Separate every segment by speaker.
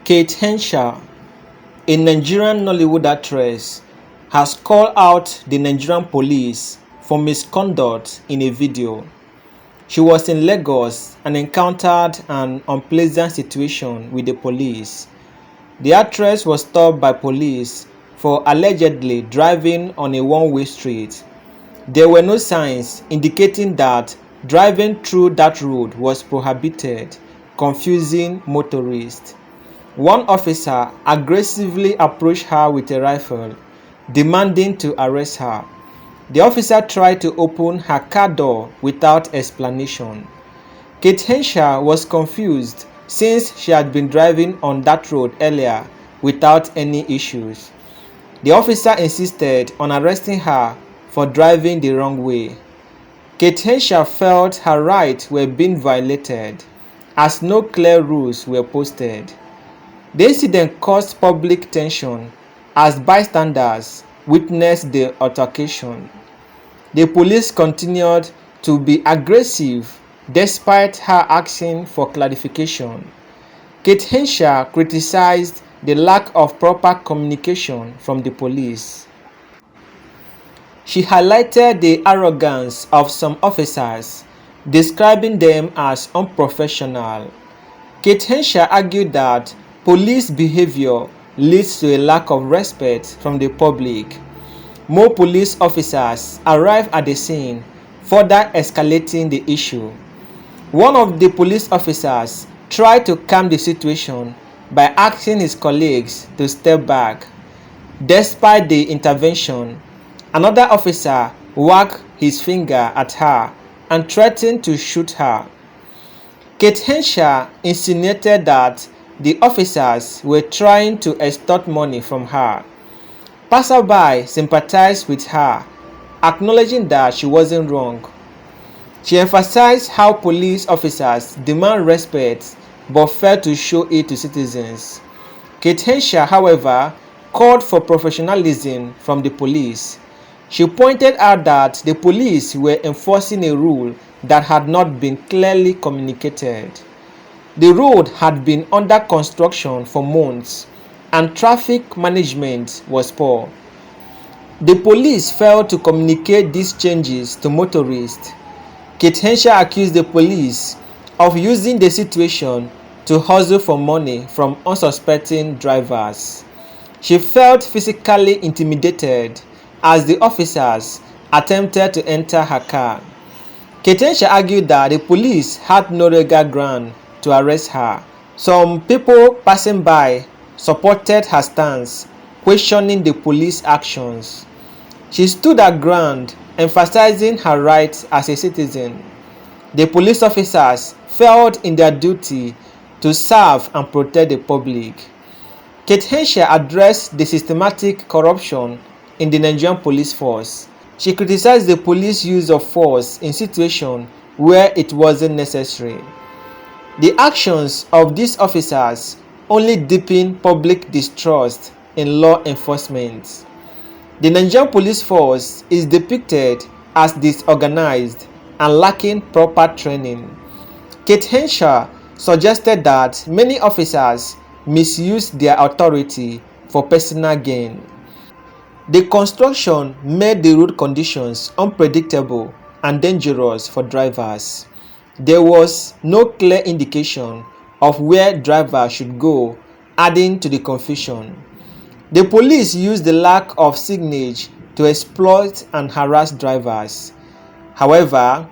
Speaker 1: Henshaw, a Nigerian Nollywood actress, has called out the Nigerian police for misconduct in a video. She was in Lagos and encountered an unpleasant situation with the police. The actress was stopped by police for allegedly driving on a one-way street. There were no signs indicating that driving through that road was prohibited, confusing motorists. One officer aggressively approached her with a rifle, demanding to arrest her. The officer tried to open her car door without explanation. Henshaw was confused since she had been driving on that road earlier without any issues. The officer insisted on arresting her for driving the wrong way. Henshaw felt her rights were being violated as no clear rules were posted. The incident caused public tension as bystanders witnessed the altercation. The police continued to be aggressive despite her asking for clarification. Henshaw criticized the lack of proper communication from the police. She highlighted the arrogance of some officers, describing them as unprofessional. Henshaw argued that police behavior leads to a lack of respect from the public. More police officers arrived at the scene, further escalating the issue. One of the police officers tried to calm the situation by asking his colleagues to step back. Despite the intervention, another officer wagged his finger at her and threatened to shoot her. Henshaw insinuated that the officers were trying to extort money from her. Passersby sympathized with her, acknowledging that she wasn't wrong. She emphasized how police officers demand respect but fail to show it to citizens. Henshaw, however, called for professionalism from the police. She pointed out that the police were enforcing a rule that had not been clearly communicated. The road had been under construction for months, and traffic management was poor. The police failed to communicate these changes to motorists. Henshaw accused the police of using the situation to hustle for money from unsuspecting drivers. She felt physically intimidated as the officers attempted to enter her car. Henshaw argued that the police had no legal ground to arrest her. Some people passing by supported her stance, questioning the police actions. She stood her ground, emphasizing her rights as a citizen. The police officers felt in their duty to serve and protect the public. Henshaw addressed the systematic corruption in the Nigerian police force. She criticized the police use of force in situations where it wasn't necessary. The actions of these officers only deepen public distrust in law enforcement. The Nigerian police force is depicted as disorganized and lacking proper training. Henshaw suggested that many officers misuse their authority for personal gain. The construction made the road conditions unpredictable and dangerous for drivers. There was no clear indication of where drivers should go, adding to the confusion. The police used the lack of signage to exploit and harass drivers. However,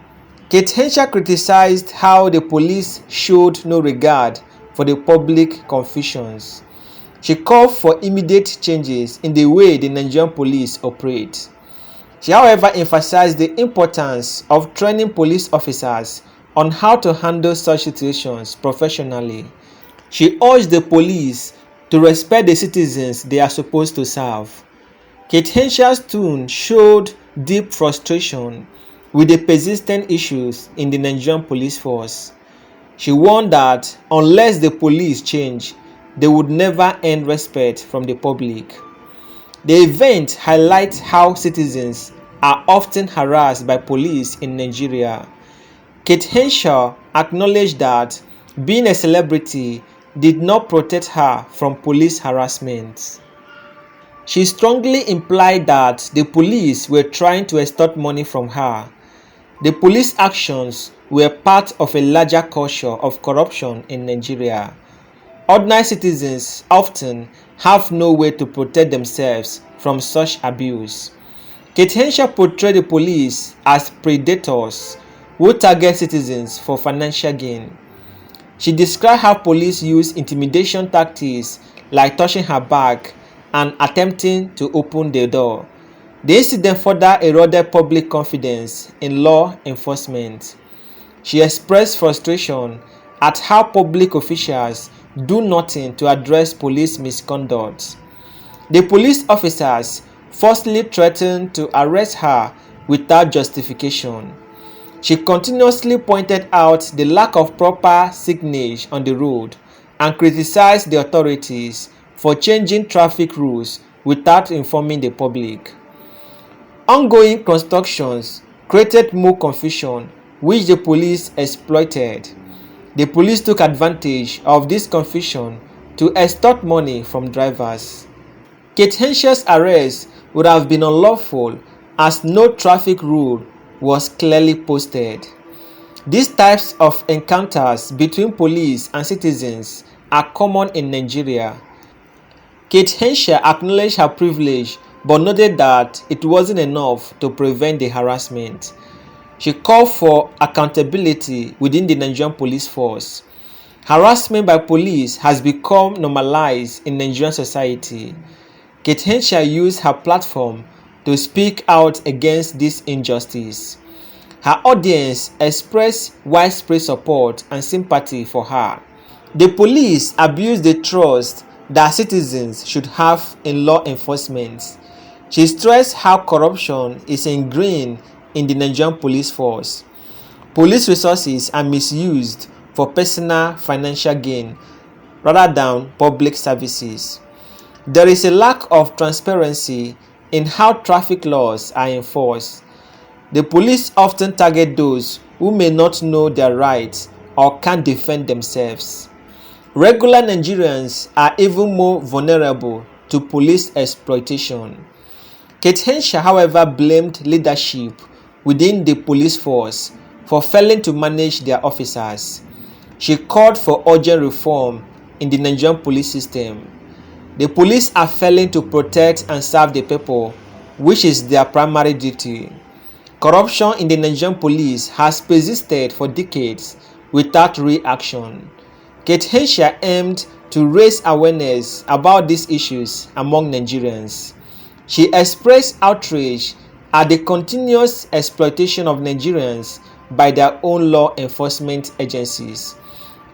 Speaker 1: Henshaw criticized how the police showed no regard for the public confusions. She called for immediate changes in the way the Nigerian police operate. She, however, emphasized the importance of training police officers on how to handle such situations professionally. She urged the police to respect the citizens they are supposed to serve. Henshaw's tone showed deep frustration with the persistent issues in the Nigerian police force. She warned that unless the police change, they would never earn respect from the public. The event highlights how citizens are often harassed by police in Nigeria. Henshaw acknowledged that being a celebrity did not protect her from police harassment. She strongly implied that the police were trying to extort money from her. The police actions were part of a larger culture of corruption in Nigeria. Ordinary citizens often have no way to protect themselves from such abuse. Kate Henshaw portrayed the police as predators who target citizens for financial gain. She described how police use intimidation tactics like touching her bag and attempting to open the door. The incident further eroded public confidence in law enforcement. She expressed frustration at how public officials do nothing to address police misconduct. The police officers falsely threatened to arrest her without justification. She continuously pointed out the lack of proper signage on the road and criticized the authorities for changing traffic rules without informing the public. Ongoing constructions created more confusion, which the police exploited. The police took advantage of this confusion to extort money from drivers. Kate Henshaw's arrest would have been unlawful as no traffic rule was clearly posted. These types of encounters between police and citizens are common in Nigeria. Kate Henshaw acknowledged her privilege but noted that it wasn't enough to prevent the harassment. She called for accountability within the Nigerian police force. Harassment by police has become normalized in Nigerian society. Kate Henshaw used her platform to speak out against this injustice. Her audience expressed widespread support and sympathy for her. The police abused the trust that citizens should have in law enforcement. She stressed how corruption is ingrained in the Nigerian police force. Police resources are misused for personal financial gain rather than public services. There is a lack of transparency in how traffic laws are enforced. The police often target those who may not know their rights or can't defend themselves. Regular Nigerians are even more vulnerable to police exploitation. Kate Henshaw, however, blamed leadership within the police force for failing to manage their officers. She called for urgent reform in the Nigerian police system. The police are failing to protect and serve the people, which is their primary duty. Corruption in the Nigerian police has persisted for decades without reaction. Kate Henshaw aimed to raise awareness about these issues among Nigerians. She expressed outrage at the continuous exploitation of Nigerians by their own law enforcement agencies.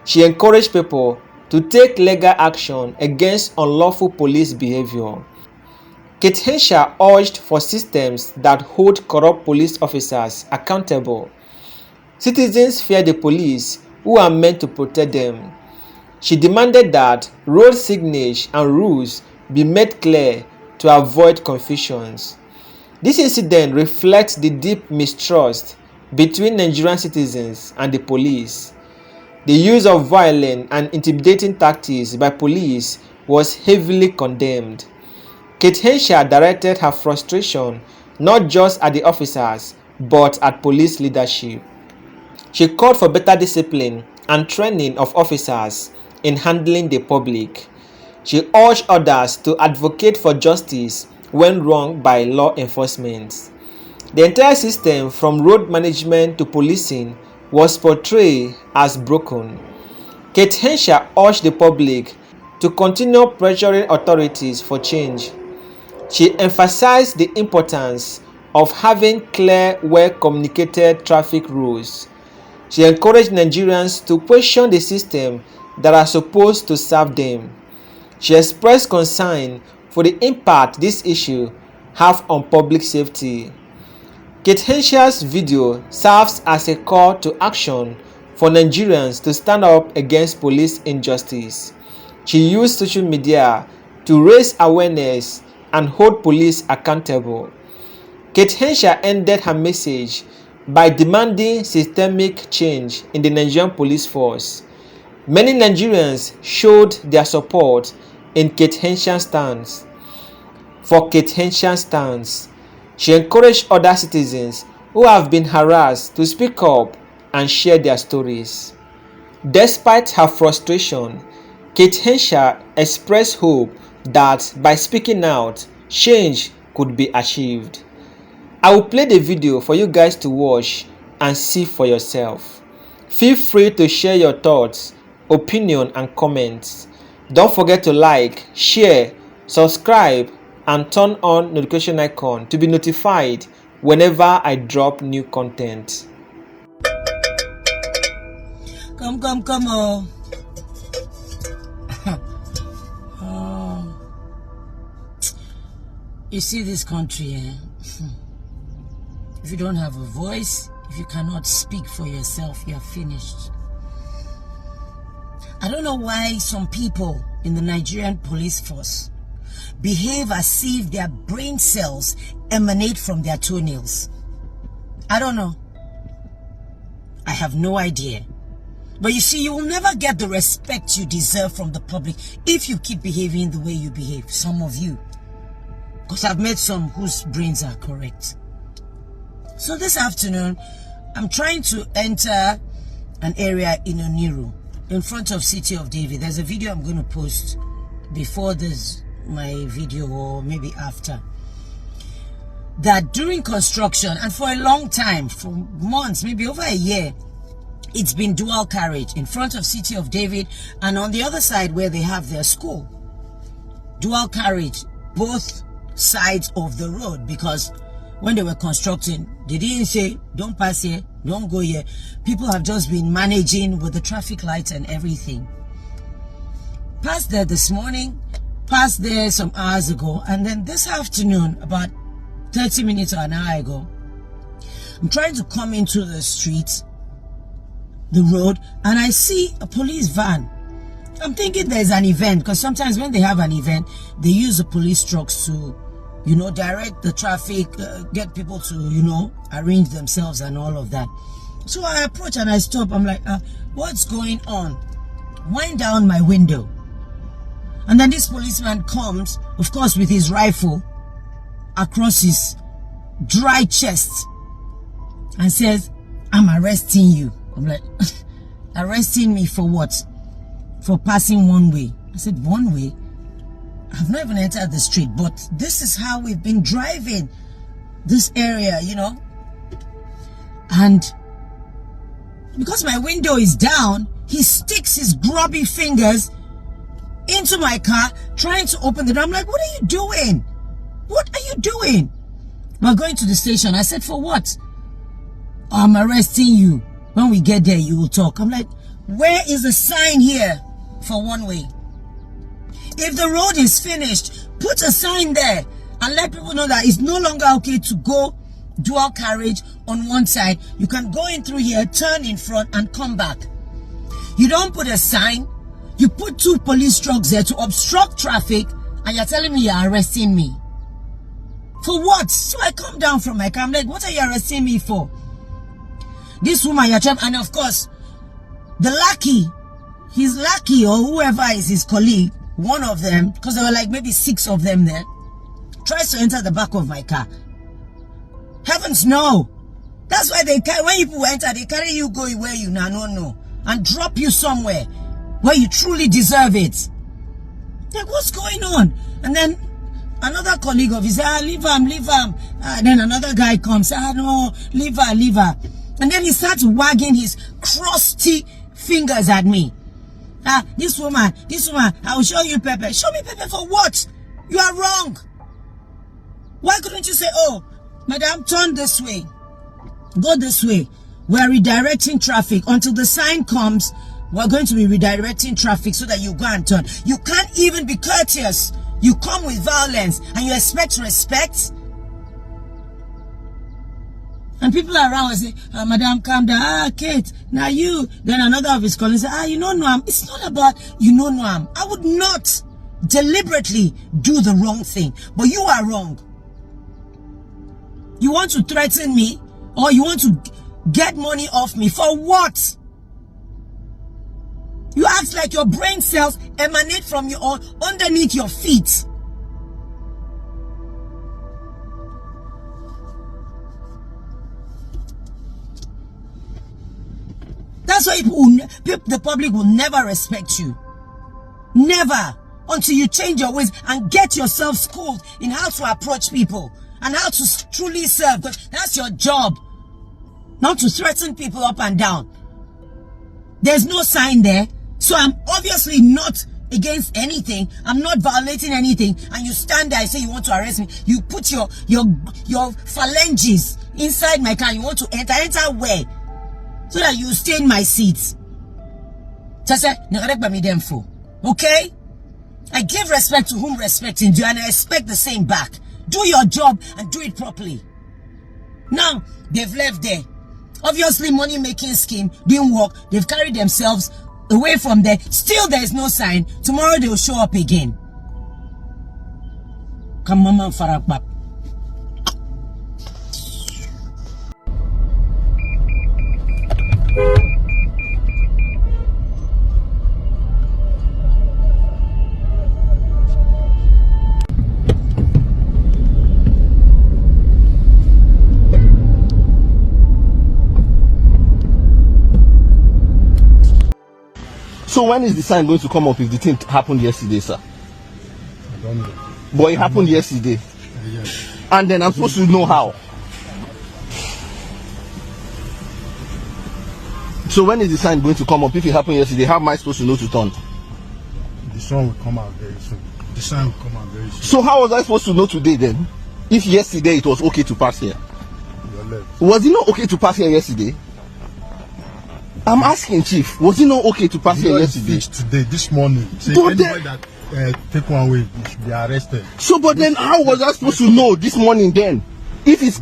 Speaker 1: She encouraged people to take legal action against unlawful police behavior. Kate Henshaw urged for systems that hold corrupt police officers accountable. Citizens fear the police, who are meant to protect them. She demanded that road signage and rules be made clear to avoid confusions. This incident reflects the deep mistrust between Nigerian citizens and the police. The use of violent and intimidating tactics by police was heavily condemned. Kate Henshaw directed her frustration not just at the officers but at police leadership. She called for better discipline and training of officers in handling the public. She urged others to advocate for justice when wronged by law enforcement. The entire system, from road management to policing, was portrayed as broken. Kate Henshaw urged the public to continue pressuring authorities for change. She emphasized the importance of having clear, well-communicated traffic rules. She encouraged Nigerians to question the system that are supposed to serve them. She expressed concern for the impact this issue have on public safety. Kate Henshaw's video serves as a call to action for Nigerians to stand up against police injustice. She used social media to raise awareness and hold police accountable. Kate Henshaw ended her message by demanding systemic change in the Nigerian police force. Many Nigerians showed their support in Kate Henshaw stance. For Kate Henshaw stance, she encouraged other citizens who have been harassed to speak up and share their stories. Despite her frustration, Kate Henshaw expressed hope that by speaking out, change could be achieved. I will play the video for you guys to watch and see for yourself. Feel free to share your thoughts, opinion and comments. Don't forget to like, share, subscribe and turn on notification icon to be notified whenever I drop new content.
Speaker 2: Come on. You see this country, if you don't have a voice, if you cannot speak for yourself, you're finished. I don't know why some people in the Nigerian police force behave as if their brain cells emanate from their toenails. I don't know. I have no idea. But you see, you will never get the respect you deserve from the public if you keep behaving the way you behave. Some of you. Because I've met some whose brains are correct. So this afternoon, I'm trying to enter an area in Oniru, in front of City of David. There's a video I'm going to post before this, my video, or maybe after. That during construction, and for a long time, for months, maybe over a year, it's been dual carriage in front of City of David and on the other side where they have their school. Dual carriage, both sides of the road, because when they were constructing, they didn't say, don't pass here, don't go here. People have just been managing with the traffic lights and everything. Passed there this morning, passed there some hours ago, and then this afternoon, about 30 minutes or an hour ago, I'm trying to come into the street, the road, and I see a police van. I'm thinking there's an event, because sometimes when they have an event, they use the police trucks to, direct the traffic, get people to, arrange themselves and all of that. So I approach and I stop. I'm like, what's going on? Wind down my window. And then this policeman comes, of course, with his rifle across his dry chest and says, I'm arresting you. I'm like, arresting me for what? For passing one way. I said, one way? I've not even entered the street, but this is how we've been driving this area, And because my window is down, he sticks his grubby fingers into my car, trying to open the door. I'm like, what are you doing? What are you doing? We're going to the station. I said, for what? I'm arresting you. When we get there, you will talk. I'm like, where is the sign here for one way? If the road is finished, put a sign there and let people know that it's no longer okay to go dual carriage on one side. You can go in through here, turn in front and come back. You don't put a sign. You put two police trucks there to obstruct traffic and you're telling me you're arresting me. For what? So I come down from my car. I'm like, what are you arresting me for? This woman, you're trying, and of course, the lackey, his lackey or whoever is his colleague, one of them, because there were like maybe 6 of them there, tries to enter the back of my car. Heavens no. That's why they carry, when people enter, they carry you going where you now no, and drop you somewhere where you truly deserve it. Like, what's going on? And then another colleague of his, leave him. Then another guy comes, no, leave her. And then he starts wagging his crusty fingers at me. This woman, I will show you pepper. Show me pepper for what? You are wrong. Why couldn't you say, oh, madam, turn this way. Go this way. We're redirecting traffic. Until the sign comes, we're going to be redirecting traffic so that you go and turn. You can't even be courteous. You come with violence and you expect respect. And people around will say, madam, calm down. Kate, now you. Then another of his colleagues say, you know Noam. It's not about you know Noam. I would not deliberately do the wrong thing. But you are wrong. You want to threaten me? Or you want to get money off me? For what? You act like your brain cells emanate from you or underneath your feet. That's why the public will never respect you. Never. Until you change your ways and get yourself schooled in how to approach people and how to truly serve. Because that's your job. Not to threaten people up and down. There's no sign there. So I'm obviously not against anything. I'm not violating anything. And you stand there and say you want to arrest me. You put your phalanges inside my car. You want to enter where? So that you stay in my seat. Okay? I give respect to whom respecting due, and I expect the same back. Do your job and do it properly. Now, they've left there. Obviously, money-making scheme didn't work. They've carried themselves away from there. Still, there is no sign. Tomorrow, they will show up again. Come, Mama Farakbap.
Speaker 3: So when is the sign going to come up if the thing happened yesterday, sir?
Speaker 4: I don't know.
Speaker 3: But it happened yesterday.
Speaker 4: Yes.
Speaker 3: And then I'm supposed to know how. So when is the sign going to come up if it happened yesterday? How am I supposed to know to turn?
Speaker 4: The sun will come out very soon. The sun will come out very soon.
Speaker 3: So how was I supposed to know today then? If yesterday it was okay to pass here.
Speaker 4: Your left.
Speaker 3: Was it not okay to pass here yesterday? I'm asking, Chief. Was it not okay to pass here yesterday?
Speaker 4: Today, this morning. Say
Speaker 3: But
Speaker 4: anybody that take one way, you should be arrested.
Speaker 3: So, but then how was I supposed to know this morning then? If it's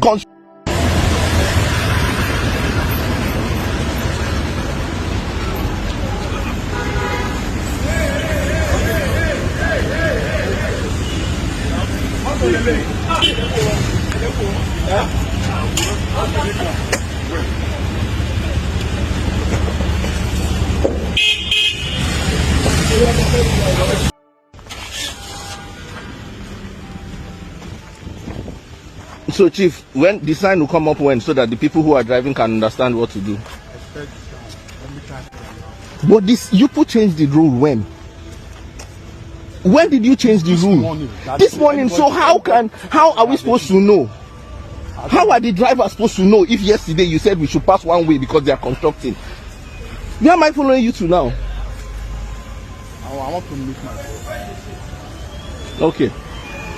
Speaker 3: So, Chief, when the sign will come up when, so that the people who are driving can understand what to do. But this, you put change the rule when? When did you change the rule? This morning. So how are we supposed to know? How are the drivers supposed to know if yesterday you said we should pass one way because they are constructing? Where am I following you to now?
Speaker 4: I want to meet my.
Speaker 3: Okay.